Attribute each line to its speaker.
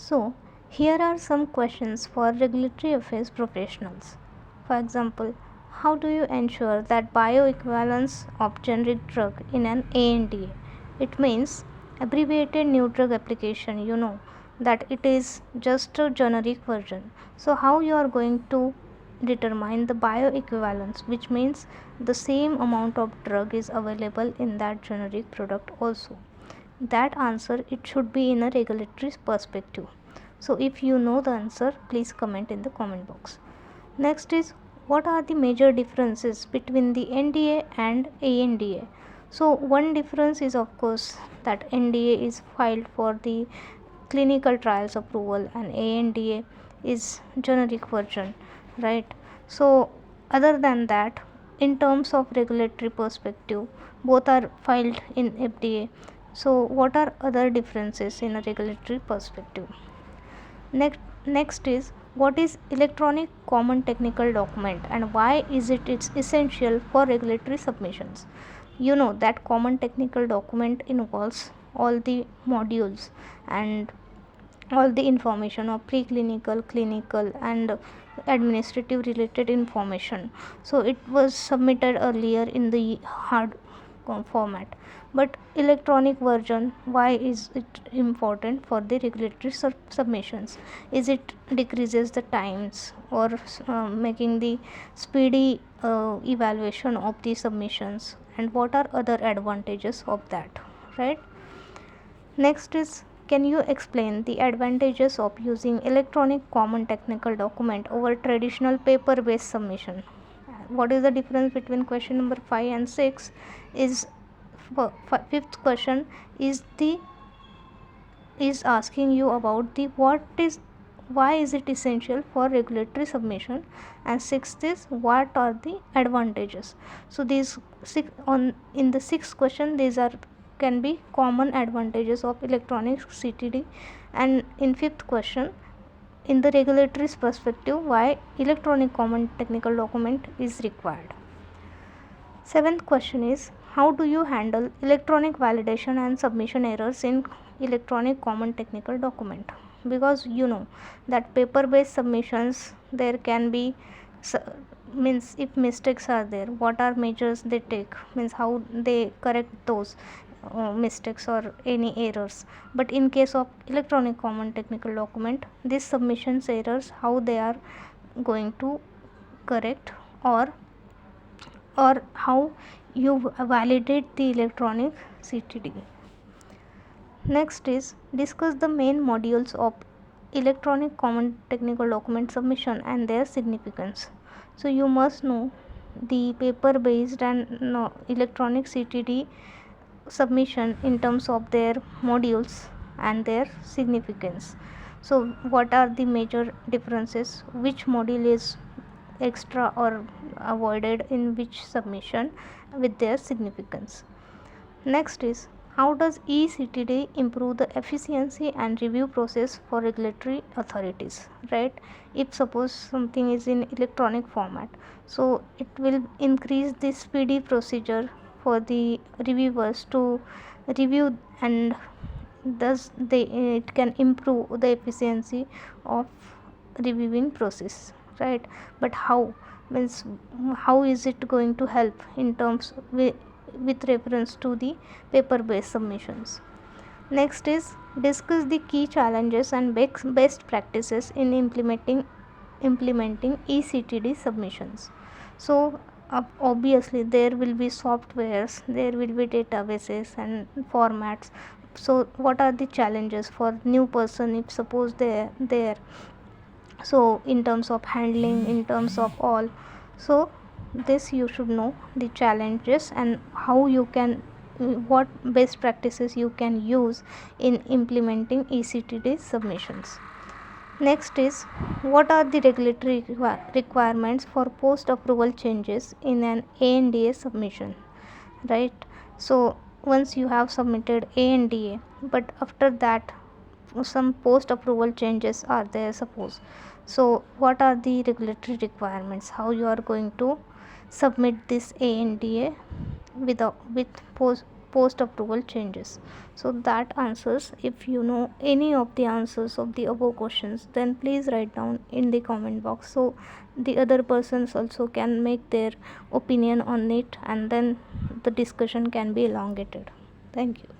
Speaker 1: So, here are some questions for regulatory affairs professionals. For example, how do you ensure that bioequivalence of generic drug in an ANDA? It means abbreviated new drug application, that it is just a generic version. So, how you are going to determine the bioequivalence, which means the same amount of drug is available in that generic product also? That answer, it should be in a regulatory perspective. So if you know the answer, please comment in the comment box. Next is, what are the major differences between the NDA and ANDA? So one difference is of course that NDA is filed for the clinical trials approval and ANDA is generic version, right? So other than that, in terms of regulatory perspective, both are filed in FDA. So what are other differences in a regulatory perspective? Next is, what is electronic common technical document and why is it's essential for regulatory submissions? You know that common technical document involves all the modules and all the information of preclinical, clinical and administrative related information. So it was submitted earlier in the hard format, but electronic version, why is it important for the regulatory submissions? Is it decreases the times or making the speedy evaluation of the submissions, and what are other advantages of that, right? Next is, can you explain the advantages of using electronic common technical document over traditional paper based submission? What is the difference between question number 5 and 6 is fifth question is asking you about the what is why is it essential for regulatory submission, and sixth is what are the advantages. So these six on in the sixth question, these are can be common advantages of electronic CTD, and in fifth question, in the regulatory perspective, why electronic common technical document is required. Seventh question is, how do you handle electronic validation and submission errors in electronic common technical document? Because you know that paper based submissions, there can be means if mistakes are there, what are measures they take, means how they correct those mistakes or any errors. But in case of electronic common technical document, these submissions errors, how they are going to correct, or how you validate the electronic CTD. Next is, discuss the main modules of electronic common technical document submission and their significance. So you must know the paper based and electronic CTD submission in terms of their modules and their significance. So what are the major differences, which module is extra or avoided in which submission with their significance. Next is, how does eCTD improve the efficiency and review process for regulatory authorities, right? If suppose something is in electronic format, so it will increase the speedy procedure for the reviewers to review, and thus it can improve the efficiency of reviewing process, right? But how, means how is it going to help in terms with reference to the paper based submissions? Next is, discuss the key challenges and best practices in implementing eCTD submissions. So obviously there will be softwares, there will be databases and formats. So what are the challenges for new person if suppose they there? So in terms of handling, in terms of all, so this you should know the challenges and how you can what best practices you can use in implementing eCTD submissions. Next is, what are the regulatory requirements for post approval changes in an ANDA submission, right? So once you have submitted ANDA, but after that some post approval changes are there suppose, so what are the regulatory requirements, how you are going to submit this ANDA with post post approval changes. So that answers, if you know any of the answers of the above questions, then please write down in the comment box, so the other persons also can make their opinion on it, and then the discussion can be elongated. Thank you.